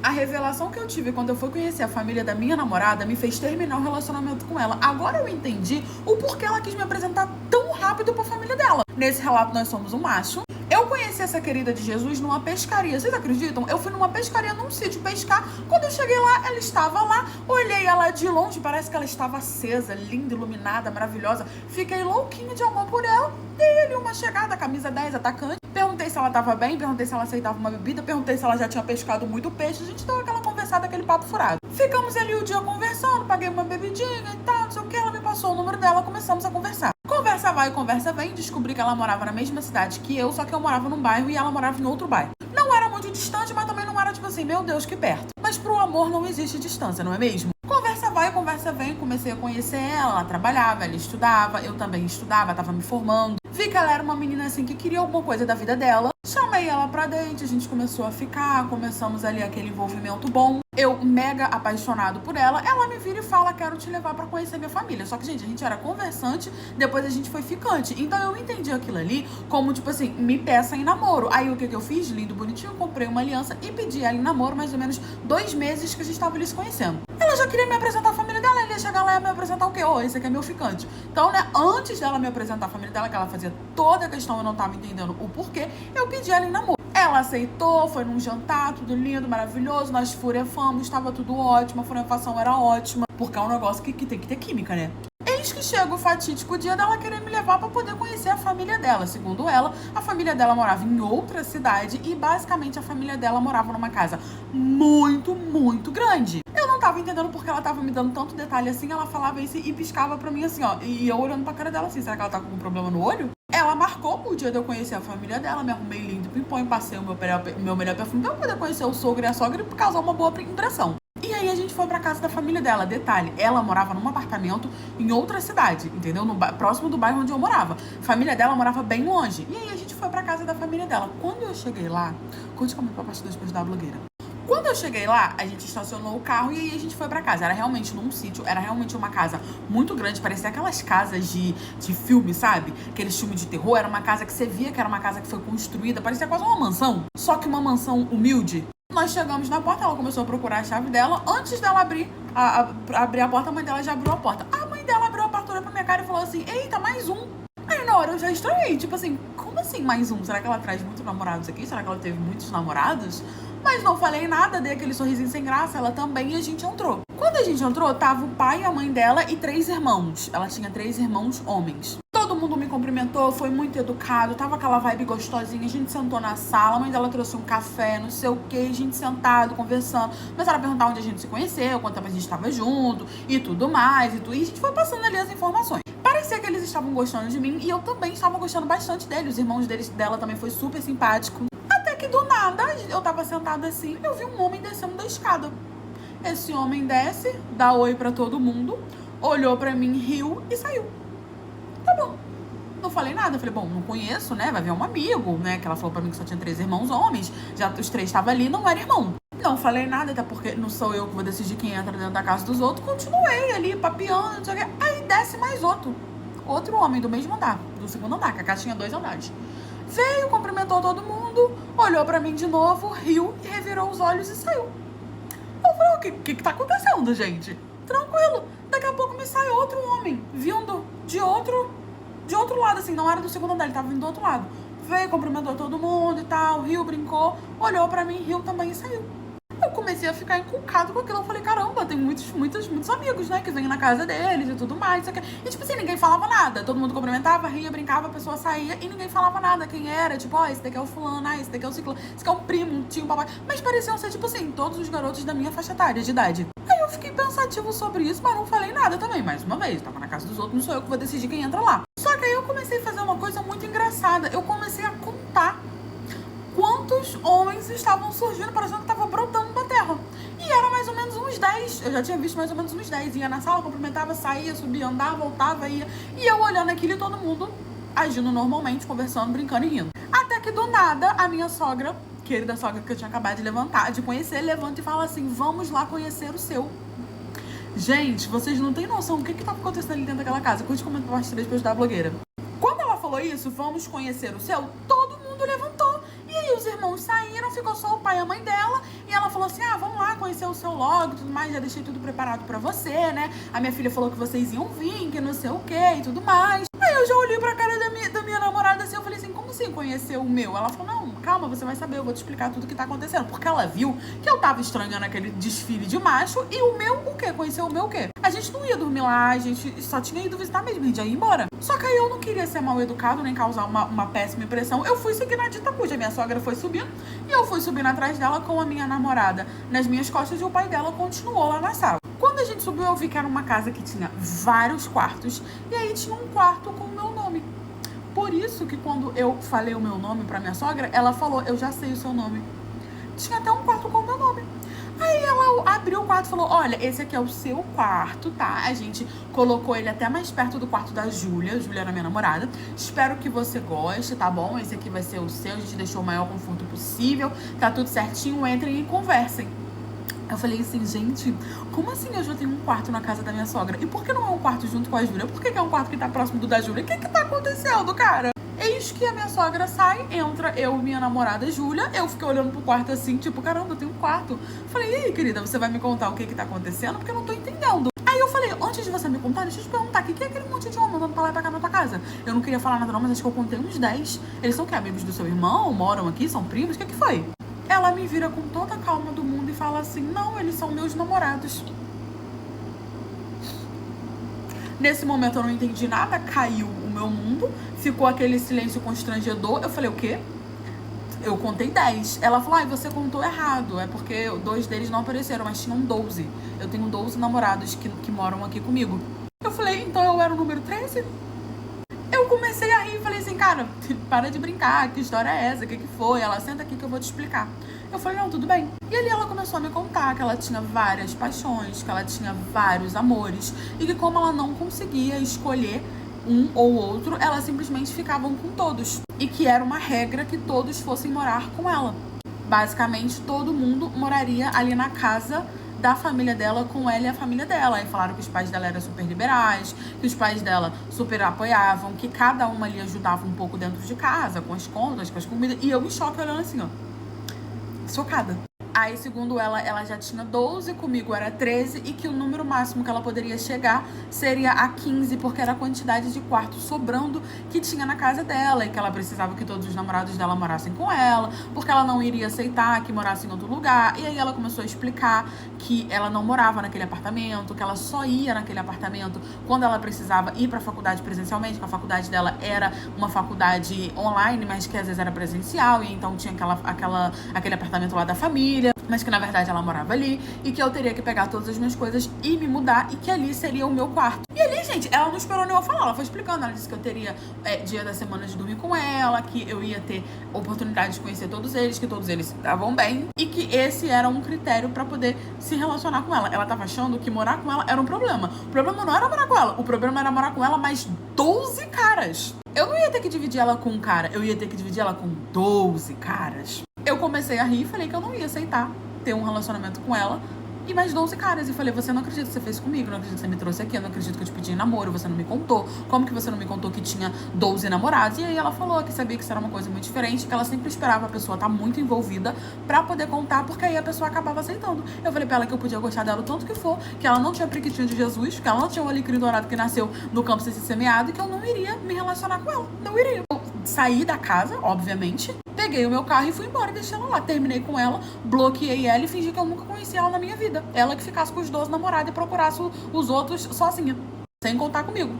A revelação que eu tive quando eu fui conhecer a família da minha namorada me fez terminar o relacionamento com ela. Agora eu entendi o porquê ela quis me apresentar tão rápido pra família dela. Nesse relato, nós somos um macho. Eu conheci essa querida de Jesus numa pescaria. Vocês acreditam? Eu fui numa pescaria, num sítio pescar. Quando eu cheguei lá, ela estava lá. Olhei ela de longe, parece que ela estava acesa, linda, iluminada, maravilhosa. Fiquei louquinha de amor por ela. Dei ali uma chegada, camisa 10, atacante. Perguntei se ela estava bem, perguntei se ela aceitava uma bebida, perguntei se ela já tinha pescado muito peixe. A gente deu aquela conversada, aquele papo furado. Ficamos ali o dia conversando, paguei uma bebidinha e tal, não sei o que. Ela me passou o número dela, começamos a conversar. Conversa vai, conversa vem. Descobri que ela morava na mesma cidade que eu, só que eu morava num bairro e ela morava em outro bairro. Não era muito distante, mas também não era tipo assim, meu Deus, que perto. Mas pro amor não existe distância, não é mesmo? Conversa vai, conversa vem. Comecei a conhecer ela trabalhava, ela estudava, eu também estudava, tava me formando. Vi que ela era uma menina assim que queria alguma coisa da vida dela. Chamei ela pra date, a gente começou a ficar, começamos ali aquele envolvimento bom. Eu, mega apaixonado por ela, ela me vira e fala, quero te levar pra conhecer minha família. Só que, gente, a gente era conversante, depois a gente foi ficante. Então eu entendi aquilo ali como, tipo assim, me peça em namoro. Aí o que eu fiz? Lindo, bonitinho, comprei uma aliança e pedi ela em namoro, mais ou menos 2 meses que a gente tava ali se conhecendo. Ela já queria me apresentar a família dela, ela ia chegar lá e me apresentar o quê? Esse aqui é meu ficante. Então, né, antes dela me apresentar a família dela, que ela fazia toda a questão, eu não tava entendendo o porquê, eu pedi ela em namoro. Ela aceitou, foi num jantar, tudo lindo, maravilhoso, nós furefamos, estava tudo ótimo, a furefação era ótima, porque é um negócio que tem que ter química, né? Eis que chega o fatídico dia dela querer me levar pra poder conhecer a família dela. Segundo ela, a família dela morava em outra cidade e basicamente a família dela morava numa casa muito, muito grande. Eu não tava entendendo porque ela tava me dando tanto detalhe assim, ela falava isso e piscava pra mim assim, ó, e eu olhando pra cara dela assim, será que ela tá com algum problema no olho? Ela marcou o dia de eu conhecer a família dela, me arrumei lindo, pimpão, passei o meu melhor perfume pra eu poder conhecer o sogro e a sogra e causar uma boa impressão. E aí a gente foi pra casa da família dela. Detalhe, ela morava num apartamento em outra cidade, entendeu? Próximo do bairro onde eu morava. A família dela morava bem longe. E aí a gente foi pra casa da família dela. Quando eu cheguei lá, conte como pra parte 2 depois da blogueira. Quando eu cheguei lá, a gente estacionou o carro e aí a gente foi pra casa. Era realmente num sítio, era realmente uma casa muito grande, parecia aquelas casas de filme, sabe? Aqueles filmes de terror. Era uma casa que você via que era uma casa que foi construída, parecia quase uma mansão, só que uma mansão humilde. Nós chegamos na porta, ela começou a procurar a chave dela. Antes dela abrir a porta, a mãe dela já abriu a porta. A mãe dela abriu a porta, olhou pra minha cara e falou assim, eita, mais um. Aí na hora eu já estranhei, tipo assim, como assim mais um? Será que ela traz muitos namorados aqui? Será que ela teve muitos namorados? Mas não falei nada, dei aquele sorrisinho sem graça, ela também, e a gente entrou. Quando a gente entrou, tava o pai, a mãe dela e 3 irmãos. Ela tinha 3 irmãos homens. Todo mundo me cumprimentou, foi muito educado, tava aquela vibe gostosinha. A gente sentou na sala, a mãe dela trouxe um café, não sei o que, a gente sentado, conversando. Começaram a perguntar onde a gente se conheceu, quanto tempo a gente tava junto e tudo mais. E a gente foi passando ali as informações. Parecia que eles estavam gostando de mim e eu também estava gostando bastante dele. Os irmãos dela também foi super simpático. Até que do nada, eu tava sentada assim, eu vi um homem descendo da escada. Esse homem desce, dá oi pra todo mundo, olhou pra mim, riu e saiu. Tá bom. Não falei nada, eu falei, bom, não conheço, né, vai ver um amigo, né, que ela falou pra mim que só tinha 3 irmãos homens, já os 3 estavam ali, não era irmão. Não falei nada, até porque não sou eu que vou decidir quem entra dentro da casa dos outros, continuei ali, papeando, não sei o que, aí desce mais outro homem do mesmo andar, do segundo andar, que a casa tinha 2 andares. Veio, cumprimentou todo mundo, olhou pra mim de novo, riu e revirou os olhos e saiu. Eu falei, o que tá acontecendo, gente? Tranquilo. Daqui a pouco me sai outro homem, vindo de outro lado, assim, não era do segundo andar, ele tava vindo do outro lado. Veio, cumprimentou todo mundo e tal, riu, brincou, olhou pra mim, riu também e saiu. Eu comecei a ficar encucado com aquilo. Eu falei, caramba, tem muitos amigos, né, que vêm na casa deles e tudo mais. E tipo assim, ninguém falava nada. Todo mundo cumprimentava, ria, brincava, a pessoa saía e ninguém falava nada. Quem era? Tipo, ó, esse daqui é o fulano, esse daqui é o ciclano, esse daqui é um primo, um tio, um papai. Mas pareciam ser, tipo assim, todos os garotos da minha faixa etária de idade. Aí eu fiquei pensativo sobre isso, mas não falei nada também. Mais uma vez, tava na casa dos outros, não sou eu que vou decidir quem entra lá. Só que aí eu comecei a fazer uma coisa muito engraçada. Eu comecei a contar quantos homens estavam surgindo, parecendo que tava brotando da terra. E era mais ou menos uns 10. Eu já tinha visto mais ou menos uns 10. Ia na sala, cumprimentava, saía, subia, andava, voltava, ia. E eu olhando aquilo e todo mundo agindo normalmente, conversando, brincando e rindo. Até que do nada, a minha sogra, querida sogra que eu tinha acabado de conhecer, levanta e fala assim, vamos lá conhecer o seu. Gente, vocês não têm noção do que tava acontecendo ali dentro daquela casa. Curte, comenta, parte 3 pra ajudar a blogueira. Quando ela falou isso, vamos conhecer o seu, todo mundo levantou. E aí os irmãos saíram, ficou só o pai e a mãe dela. E ela falou assim, vamos lá conhecer o seu logo e tudo mais. Já deixei tudo preparado pra você, né? A minha filha falou que vocês iam vir, que não sei o que e tudo mais. Aí eu já olhei pra cara da minha namorada assim, eu falei assim, como assim conhecer o meu? Ela falou, não, calma, você vai saber, eu vou te explicar tudo o que tá acontecendo. Porque ela viu que eu tava estranhando aquele desfile de macho e o meu o quê? Conhecer o meu o quê? A gente não ia dormir lá, a gente só tinha ido visitar mesmo, a gente ia ir embora. Só que aí eu não queria ser mal educado, nem causar uma péssima impressão. Eu fui seguir na dita cuja. Minha sogra foi subindo e eu fui subindo atrás dela com a minha namorada nas minhas costas e o pai dela continuou lá na sala. Quando a gente subiu, eu vi que era uma casa que tinha vários quartos e aí tinha um quarto com o meu nome. Por isso que quando eu falei o meu nome pra minha sogra, ela falou, eu já sei o seu nome. Tinha até um quarto com o meu nome. Aí ela abriu o quarto e falou, olha, esse aqui é o seu quarto, tá? A gente colocou ele até mais perto do quarto da Júlia. A Júlia era minha namorada. Espero que você goste, tá bom? Esse aqui vai ser o seu. A gente deixou o maior conforto possível. Tá tudo certinho. Entrem e conversem. Eu falei assim, gente, como assim eu já tenho um quarto na casa da minha sogra? E por que não é um quarto junto com a Júlia? Por que é um quarto que tá próximo do da Júlia? O que tá acontecendo, cara? Eis que a minha sogra sai, entra eu e minha namorada Júlia. Eu fiquei olhando pro quarto assim, tipo, caramba, eu tenho um quarto. Falei, e aí, querida, você vai me contar o que tá acontecendo? Porque eu não tô entendendo. Aí eu falei, antes de você me contar, deixa eu te perguntar, o que é aquele monte de homem andando pra lá e pra cá na tua casa? Eu não queria falar nada não, mas acho que eu contei uns 10. Eles são o quê? Amigos do seu irmão? Moram aqui? São primos? O que foi? Ela me vira com toda a calma do mundo e fala assim, não, eles são meus namorados. Nesse momento eu não entendi nada, caiu o meu mundo, ficou aquele silêncio constrangedor. Eu falei, o quê? Eu contei 10. Ela falou, você contou errado, é porque 2 deles não apareceram, mas tinham 12. Eu tenho 12 namorados que moram aqui comigo. Eu falei, então eu era o número 13? Eu comecei a rir e falei assim, cara, para de brincar, que história é essa, o que foi? Ela, senta aqui que eu vou te explicar. Eu falei, não, tudo bem. E ali ela começou a me contar que ela tinha várias paixões, que ela tinha vários amores e que como ela não conseguia escolher um ou outro, elas simplesmente ficavam com todos. E que era uma regra que todos fossem morar com ela. Basicamente, todo mundo moraria ali na casa da família dela com ela e a família dela. Aí falaram que os pais dela eram super liberais, que os pais dela super apoiavam, que cada uma ali ajudava um pouco dentro de casa, com as contas, com as comidas. E eu me choque olhando assim, ó. Chocada. Aí, segundo ela, ela já tinha 12, comigo era 13, e que o número máximo que ela poderia chegar seria a 15, porque era a quantidade de quartos sobrando que tinha na casa dela, e que ela precisava que todos os namorados dela morassem com ela, porque ela não iria aceitar que morasse em outro lugar. E aí ela começou a explicar que ela não morava naquele apartamento, que ela só ia naquele apartamento quando ela precisava ir pra faculdade presencialmente, que a faculdade dela era uma faculdade online, mas que às vezes era presencial, e então tinha aquele apartamento lá da família, mas que na verdade ela morava ali, e que eu teria que pegar todas as minhas coisas e me mudar, e que ali seria o meu quarto. E ali, gente, ela não esperou nem eu falar, ela foi explicando, ela disse que eu teria dia da semana de dormir com ela, que eu ia ter oportunidade de conhecer todos eles, que todos eles estavam bem, e que esse era um critério pra poder se relacionar com ela. Ela tava achando que morar com ela era um problema. O problema não era morar com ela, o problema era morar com ela mais 12 caras. Eu não ia ter que dividir ela com um cara, eu ia ter que dividir ela com 12 caras. Eu comecei a rir e falei que eu não ia aceitar ter um relacionamento com ela e mais 12 caras. E falei, você não acredita que você fez comigo, não acredito que você me trouxe aqui, eu não acredito que eu te pedi em namoro, você não me contou. Como que você não me contou que tinha 12 namorados? E aí ela falou que sabia que isso era uma coisa muito diferente, que ela sempre esperava a pessoa estar muito envolvida pra poder contar, porque aí a pessoa acabava aceitando. Eu falei pra ela que eu podia gostar dela o tanto que for, que ela não tinha prequitinho de Jesus, que ela não tinha um alecrim dourado que nasceu no campo sem ser semeado, e que eu não iria me relacionar com ela. Não iria. Eu saí da casa, obviamente, peguei o meu carro e fui embora e deixei ela lá. Terminei com ela, bloqueei ela e fingi que eu nunca conhecia ela na minha vida. Ela que ficasse com os 12 namorados e procurasse os outros sozinha, sem contar comigo.